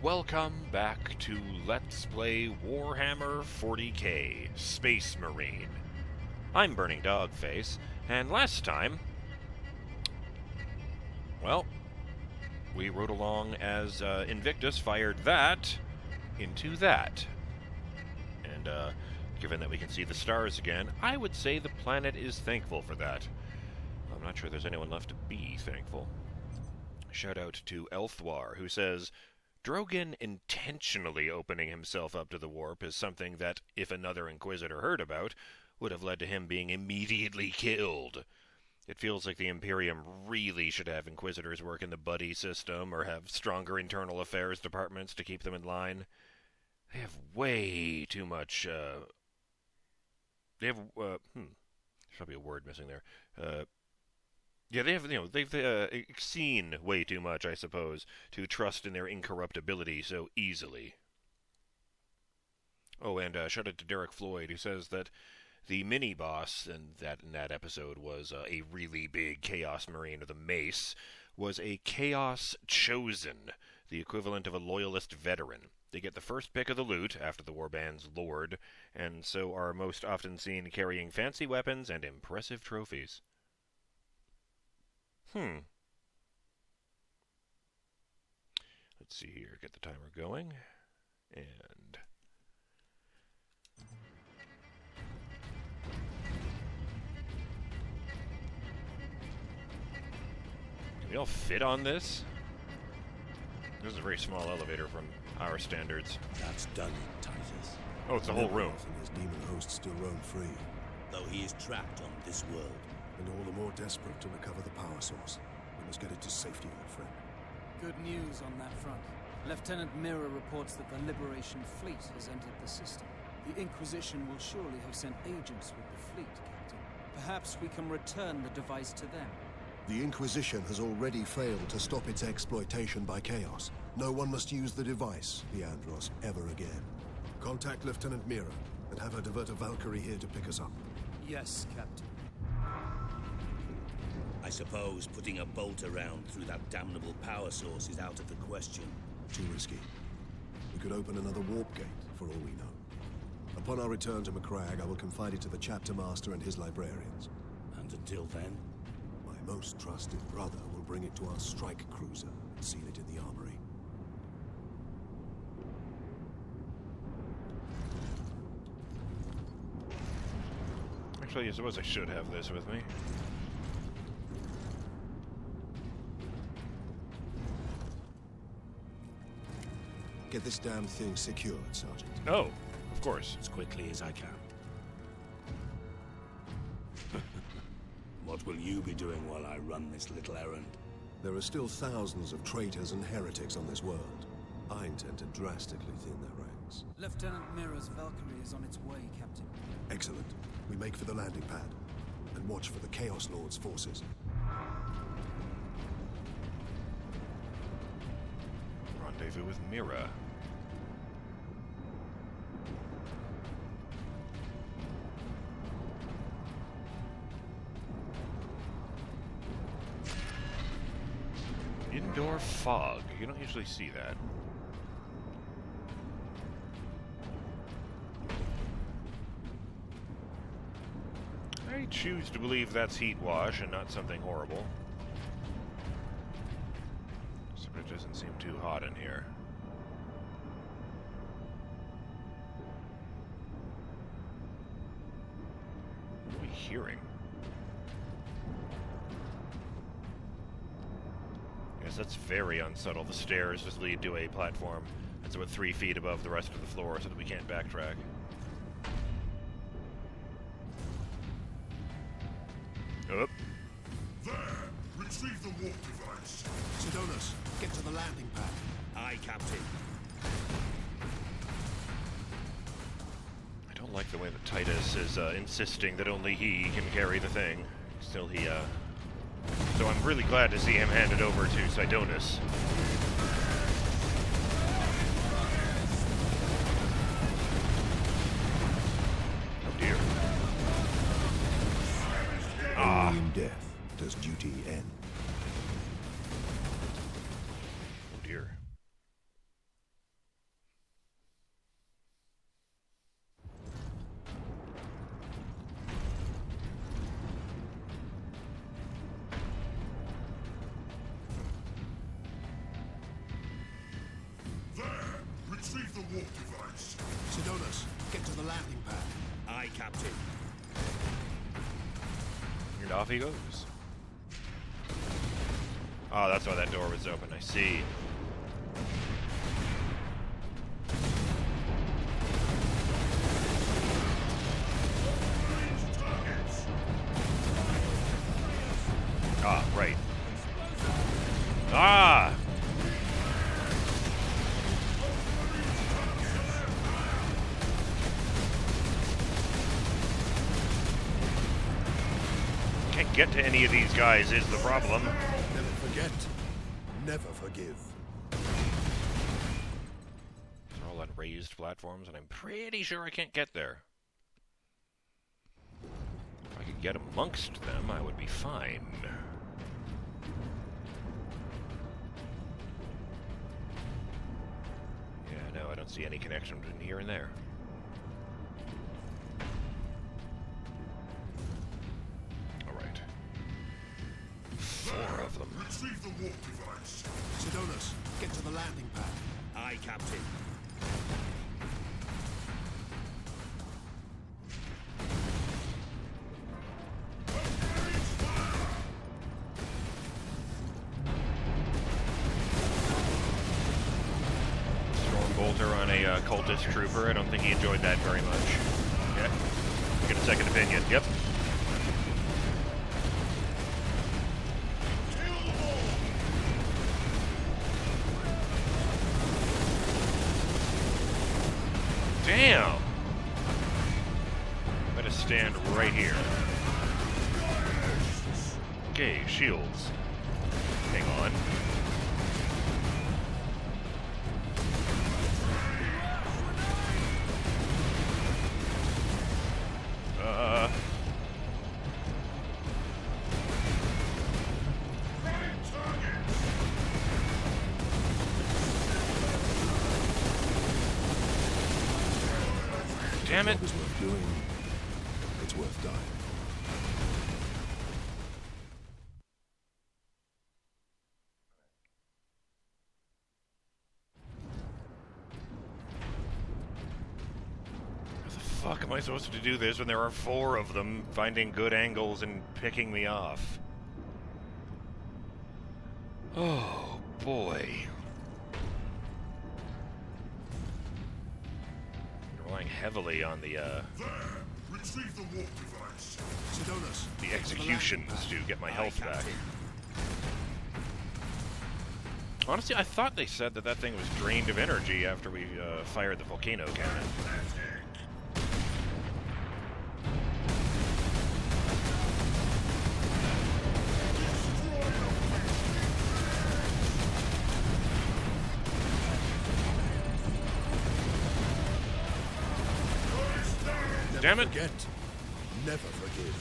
Welcome back to Let's Play Warhammer 40k Space Marine. I'm BurningDogFace, and last time, well, we rode along as Invictus fired that into that. And given that we can see the stars again, I would say the planet is thankful for that. I'm not sure there's anyone left to be thankful. Shout out to Elthwar, who says, Drogon intentionally opening himself up to the warp is something that, if another Inquisitor heard about, would have led to him being immediately killed. It feels like the Imperium really should have Inquisitors work in the buddy system, or have stronger internal affairs departments to keep them in line. They have way too much, there's probably a word missing there. Yeah, they've seen way too much, I suppose, to trust in their incorruptibility so easily. Oh, and shout out to Derek Floyd, who says that the mini-boss in that episode was a really big Chaos Marine, or the Mace, was a Chaos Chosen, the equivalent of a Loyalist veteran. They get the first pick of the loot after the Warband's Lord, and so are most often seen carrying fancy weapons and impressive trophies. Let's see here, get the timer going, and... Can we all fit on this? This is a very small elevator from our standards. That's done it, Titus. Oh, it's the whole room. Nemeroth and his demon host still roam free. Though he is trapped on this world. And all the more desperate to recover the power source. We must get it to safety, old friend. Good news on that front. Lieutenant Mira reports that the Liberation Fleet has entered the system. The Inquisition will surely have sent agents with the fleet, Captain. Perhaps we can return the device to them. The Inquisition has already failed to stop its exploitation by Chaos. No one must use the device, Leandros, ever again. Contact Lieutenant Mira, and have her divert a Valkyrie here to pick us up. Yes, Captain. I suppose putting a bolt around through that damnable power source is out of the question. Too risky. We could open another warp gate, for all we know. Upon our return to Macragge, I will confide it to the chapter master and his librarians. And until then? My most trusted brother will bring it to our strike cruiser and seal it in the armory. Actually, I suppose I should have this with me. Get this damn thing secured, Sergeant. Oh, of course. As quickly as I can. What will you be doing while I run this little errand? There are still thousands of traitors and heretics on this world. I intend to drastically thin their ranks. Lieutenant Mira's Valkyrie is on its way, Captain. Excellent. We make for the landing pad. And watch for the Chaos Lord's forces. Rendezvous with Mira. Indoor fog. You don't usually see that. I choose to believe that's heat wash and not something horrible. So it doesn't seem too hot in here. What are we hearing? Yes, that's very unsubtle. The stairs just lead to a platform that's about 3 feet above the rest of the floor so that we can't backtrack. Up. There! Retrieve the warp device! Sidonus, get to the landing pad. Aye, Captain. I don't like the way that Titus is insisting that only he can carry the thing. Still, so I'm really glad to see him handed over to Sidonus. Oh dear. Only in death does duty end. Oh dear. warp device. Sidonus, get to the landing pad. Aye, Captain. And off he goes. Oh, that's why that door was open. I see. Ah, right. Ah! Can't get to any of these guys is the problem. Never forget, never forgive. They're all on raised platforms, and I'm pretty sure I can't get there. If I could get amongst them, I would be fine. Yeah, no, I don't see any connection between here and there. Alright. 4 of them. Retrieve the warp device. Sidonus, get to the landing pad. Aye, Captain. Bolter on a cultist trooper. I don't think he enjoyed that very much. Yeah. Get a second opinion. Yep. Damn! Better stand right here. Okay, shields. Hang on. Damn it! Job is worth doing. It's worth dying. How the fuck am I supposed to do this when there are 4 of them finding good angles and picking me off? Oh, boy. Relying heavily on the, There! Retrieve the warp device. Sidonus, the executions to get my health back. Honestly, I thought they said that that thing was drained of energy after we fired the volcano cannon. Damn it! Forget, never forgive.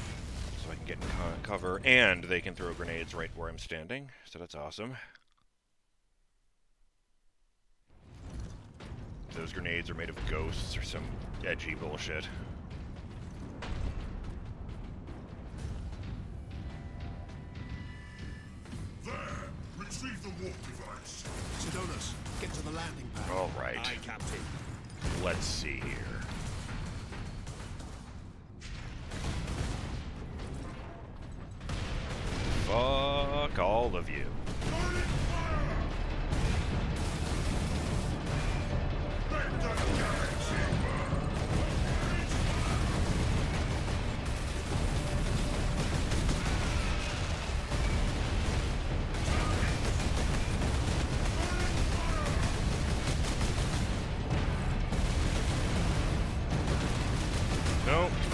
So I can get in cover, and they can throw grenades right where I'm standing, so that's awesome. Those grenades are made of ghosts or some edgy bullshit. There! Retrieve the warp device. Sidonus, get to the landing pad. Alright, Aye, Captain. let's see here. Fuck all of you.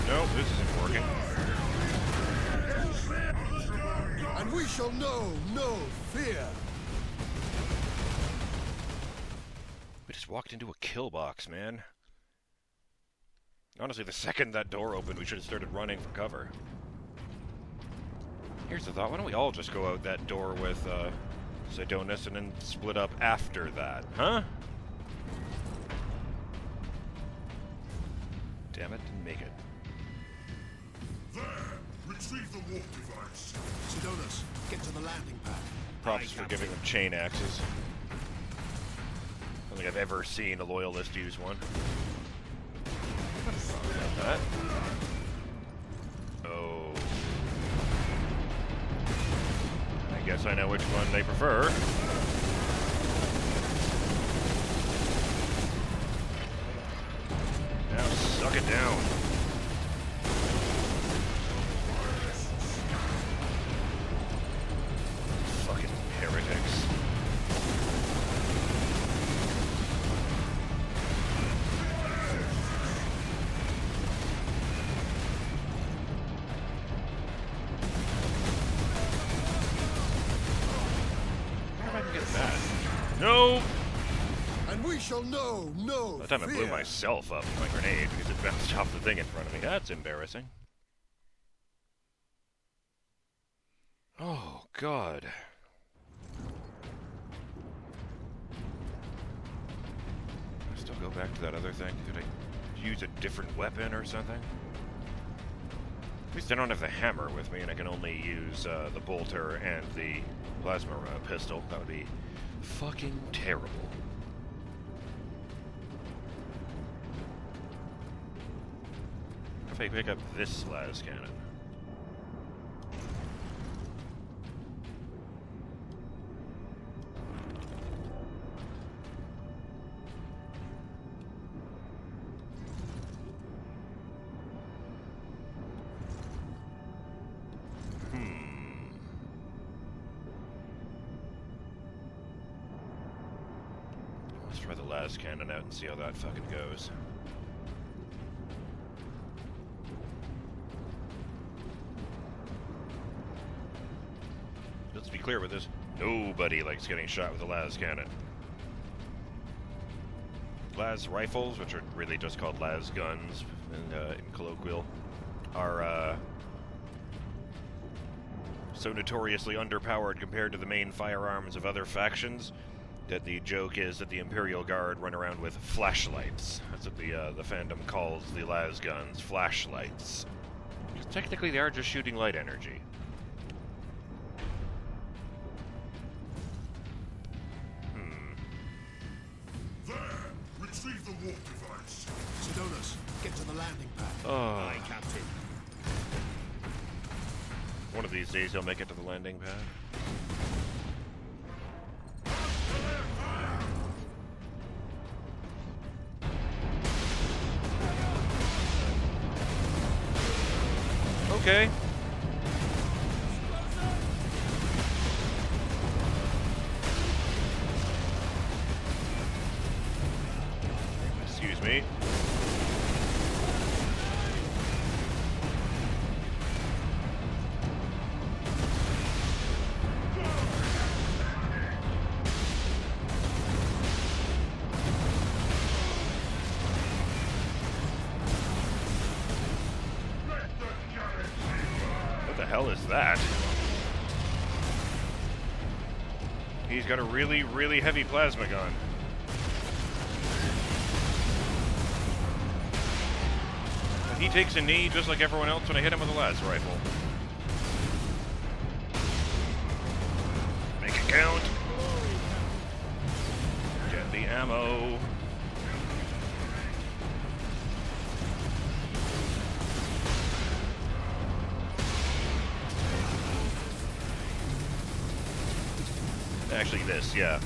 No, this isn't working. And we shall know no fear. We just walked into a killbox, man. Honestly, the second that door opened, we should have started running for cover. Here's the thought, why don't we all just go out that door with, Sidonus and then split up after that, huh? Damn it, didn't make it. There! Retrieve the warp device. Sidonus, get to the landing pad. Props for giving them chain axes. I think I've ever seen a Loyalist use one. What's wrong with that? Oh. I guess I know which one they prefer. Now suck it down. Fucking heretics. How did I get that? No! And we shall know no By the time I blew fear. myself up with my grenade because it bounced off the thing in front of me. That's embarrassing. Oh, God. I still go back to that other thing? Could I use a different weapon or something? At least I don't have the hammer with me, and I can only use the bolter and the plasma pistol. That would be fucking terrible. If I pick up this las cannon. Let's try the las cannon out and see how that fucking goes. Let's be clear with this. Nobody likes getting shot with a las cannon. Las rifles, which are really just called las guns in colloquial, are so notoriously underpowered compared to the main firearms of other factions that the joke is that the Imperial Guard run around with flashlights. That's what the fandom calls the las guns, flashlights. Because technically they are just shooting light energy. Retrieve the warp device. Sidonus, get to the landing pad. Oh. Aye, Captain. One of these days he'll make it to the landing pad. Okay. Excuse me. What the hell is that? He's got a really, really heavy plasma gun. And he takes a knee just like everyone else when I hit him with a las rifle. Make it count. Get the ammo. Actually, this, yeah.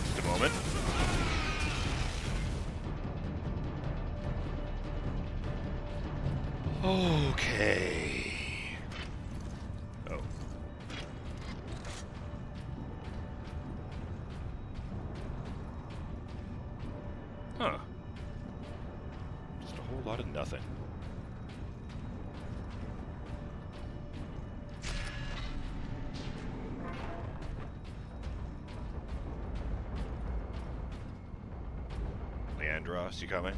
Just a moment. Okay. Oh. Huh. Just a whole lot of nothing. Leandros, you coming?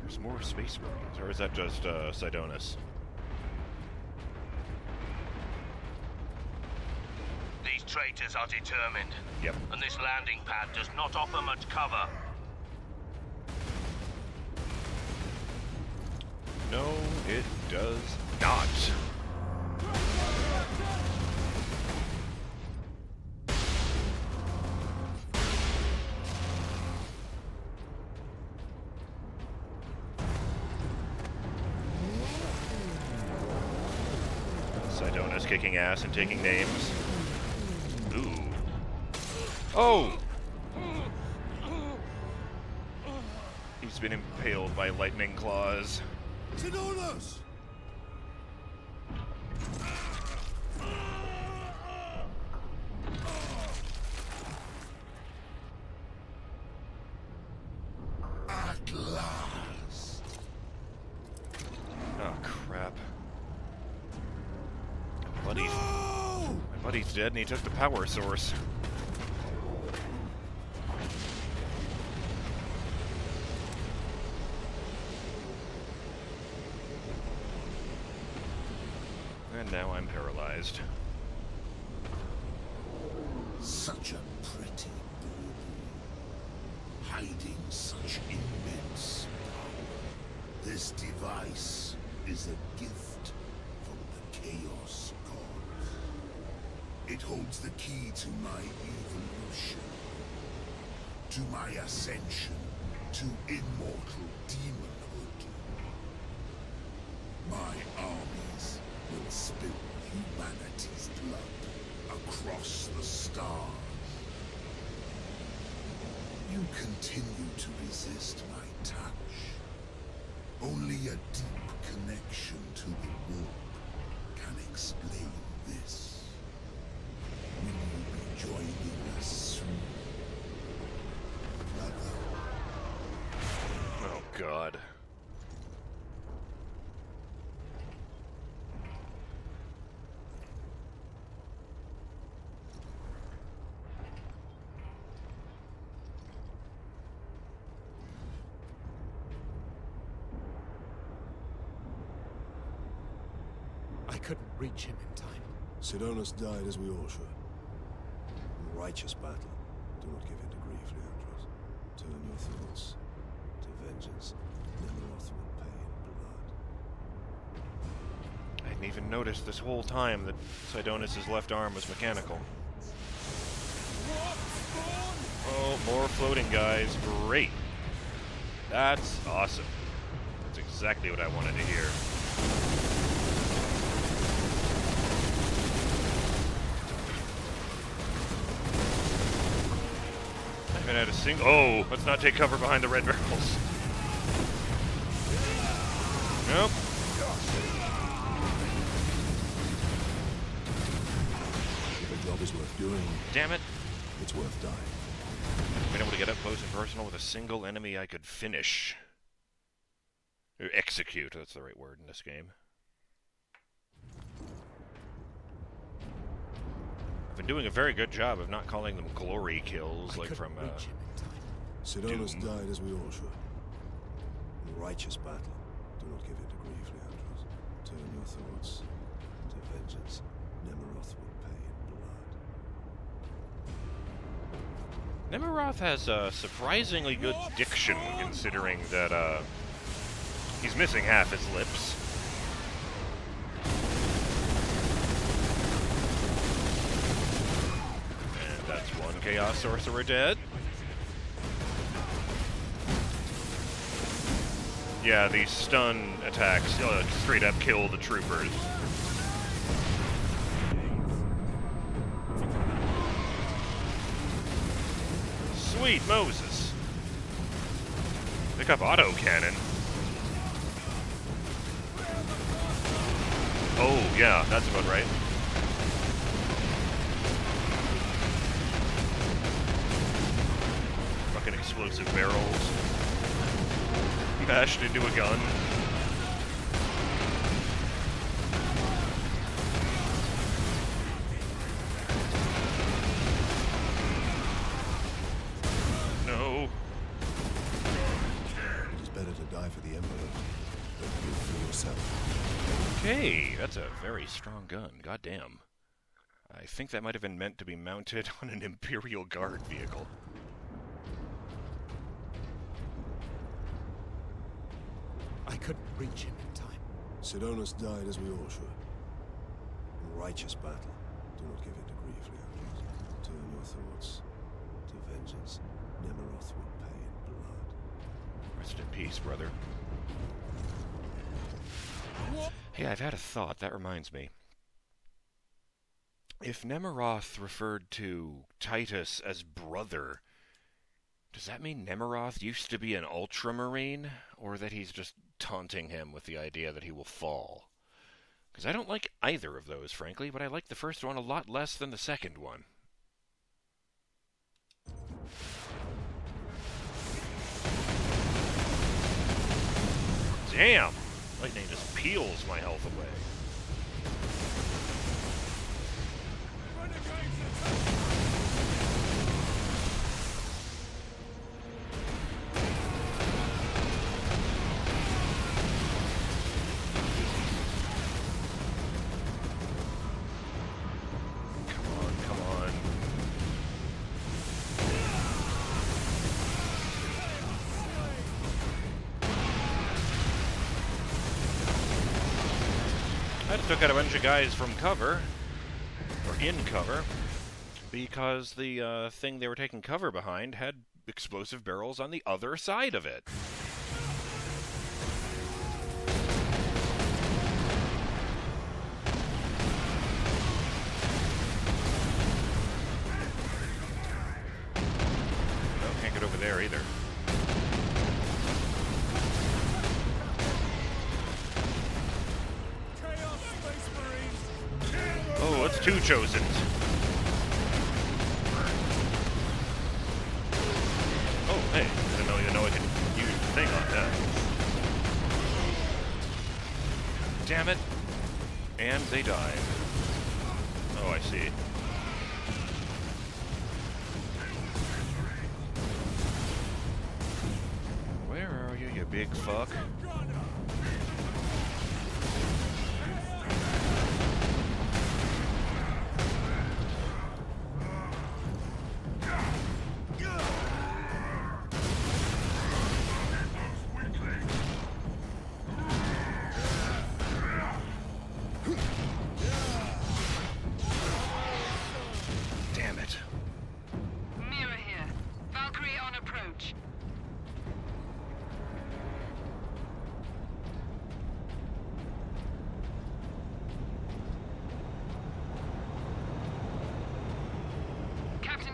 There's more Space Marines, or is that just Sidonus? These traitors are determined. Yep. And this landing pad does not offer much cover. No, it does not. Sidonus kicking ass and taking names. Ooh. Oh! He's been impaled by lightning claws. Sidonus! At last. Oh, crap. My buddy's dead and he took the power source. And now I'm paralyzed. Such a pretty bauble, hiding such immense power. This device is a gift from the Chaos Gods. It holds the key to my evolution, to my ascension, to immortal demonhood. My armies will spill humanity's blood across the stars. You continue to resist my touch. Only a deep connection to the warp can explain this. Will you be joining us soon, brother? Oh, God. I couldn't reach him in time. Sidonus died as we all should. In righteous battle. Do not give in to grief, Leandros. Turn your thoughts to vengeance. Nemeroth will pay in blood. I hadn't even noticed this whole time that Sidonus' left arm was mechanical. Oh, more floating guys. Great. That's awesome. That's exactly what I wanted to hear. I haven't had a single... Oh, let's not take cover behind the red barrels. Nope. If a job is worth doing, Damn it. it's worth dying. Been able to get up close and personal with a single enemy I could finish. Or execute, that's the right word in this game. I've been doing a very good job of not calling them glory kills, like from, reach him in time. Sidonus Doom. died as we all should. In righteous battle. Do not give in to grief, Leandros. Turn your thoughts to vengeance. Nemeroth will pay in blood. Nemeroth has surprisingly good diction, considering that, he's missing half his lips. And that's one Chaos Sorcerer dead. Yeah, these stun attacks straight up kill the troopers. Sweet Moses. Pick up auto cannon. Oh, yeah, that's about right. Fucking explosive barrels. Bashed into a gun. No. It is better to die for the Emperor than to live for yourself. Okay, that's a very strong gun. Goddamn. I think that might have been meant to be mounted on an Imperial Guard vehicle. I couldn't reach him in time. Sidonus died as we all should. In righteous battle. Do not give in to grief, Leandros. Turn your thoughts to vengeance. Nemeroth will pay in blood. Rest in peace, brother. Hey, I've had a thought. That reminds me. If Nemeroth referred to Titus as brother, does that mean Nemeroth used to be an Ultramarine? Or that he's just taunting him with the idea that he will fall? Because I don't like either of those, frankly, but I like the first one a lot less than the second one. Damn! Lightning just peels my health away. I just took out a bunch of guys from cover, or in cover, because the thing they were taking cover behind had explosive barrels on the other side of it. No, can't get over there either. Oh, it's two Chosens. Oh, hey, I didn't even know I could use the thing on that. Damn it. And they died. Oh, I see. Where are you, you big fuck?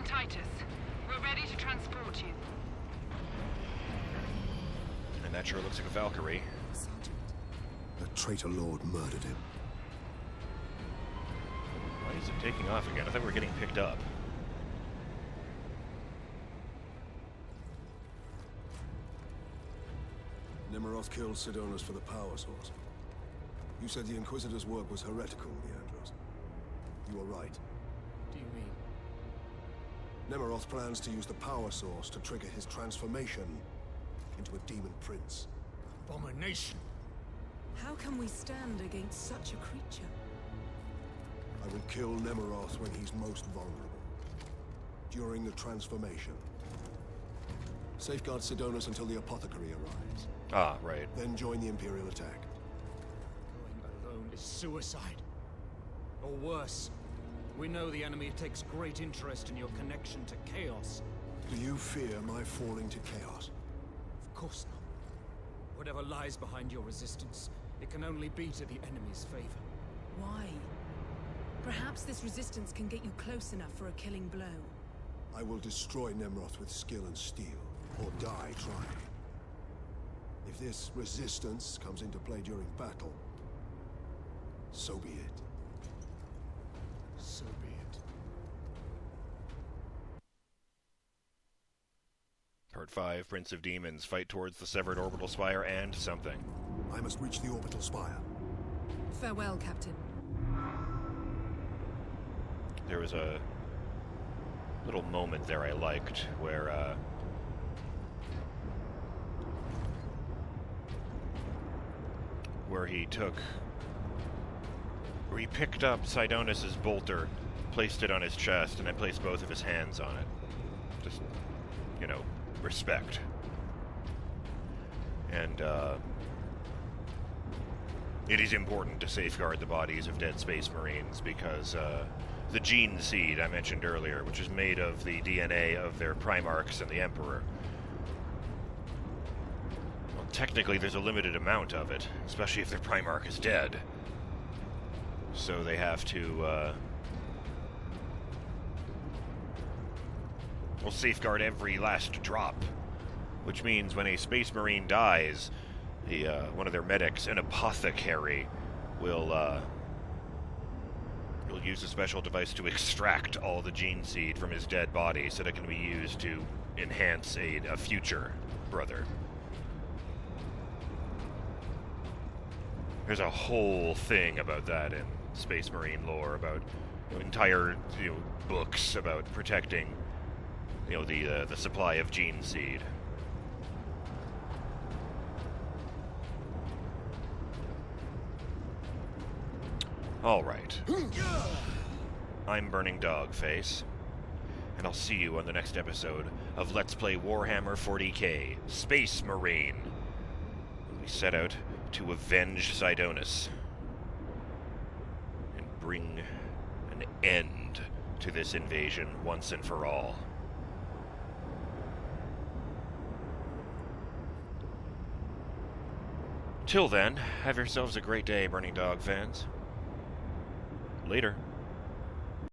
Titus, we're ready to transport you. And that sure looks like a Valkyrie. Sergeant. The traitor lord murdered him. Why is it taking off again? I thought we were getting picked up. Nemeroth killed Sidonus for the power source. You said the Inquisitor's work was heretical, Leandros. You were right. Do you mean? Nemeroth plans to use the power source to trigger his transformation into a demon prince. Abomination! How can we stand against such a creature? I will kill Nemeroth when he's most vulnerable. During the transformation. Safeguard Sidonus until the apothecary arrives. Ah, right. Then join the Imperial attack. Going alone is suicide. Or worse. We know the enemy takes great interest in your connection to chaos. Do you fear my falling to chaos? Of course not. Whatever lies behind your resistance, it can only be to the enemy's favor. Why? Perhaps this resistance can get you close enough for a killing blow. I will destroy Nemeroth with skill and steel, or die trying. If this resistance comes into play during battle, so be it. So be it. Part 5, Prince of Demons, fight towards the severed Orbital Spire and something. I must reach the Orbital Spire. Farewell, Captain. There was a little moment there I liked, where he picked up Sidonus's bolter, placed it on his chest, and then placed both of his hands on it. Just, you know, respect. And, It is important to safeguard the bodies of dead Space Marines because the gene seed I mentioned earlier, which is made of the DNA of their Primarchs and the Emperor. Well, technically there's a limited amount of it, especially if their Primarch is dead. So they have to, safeguard every last drop. Which means when a Space Marine dies, one of their medics, an apothecary, will use a special device to extract all the gene seed from his dead body so that it can be used to enhance a future brother. There's a whole thing about that in Space Marine lore, about entire books about protecting the supply of gene seed. All right. I'm BurningDogFace, and I'll see you on the next episode of Let's Play Warhammer 40k Space Marine, when we set out to avenge Sidonus and bring an end to this invasion once and for all. Till then, have yourselves a great day, Burning Dog fans. Later.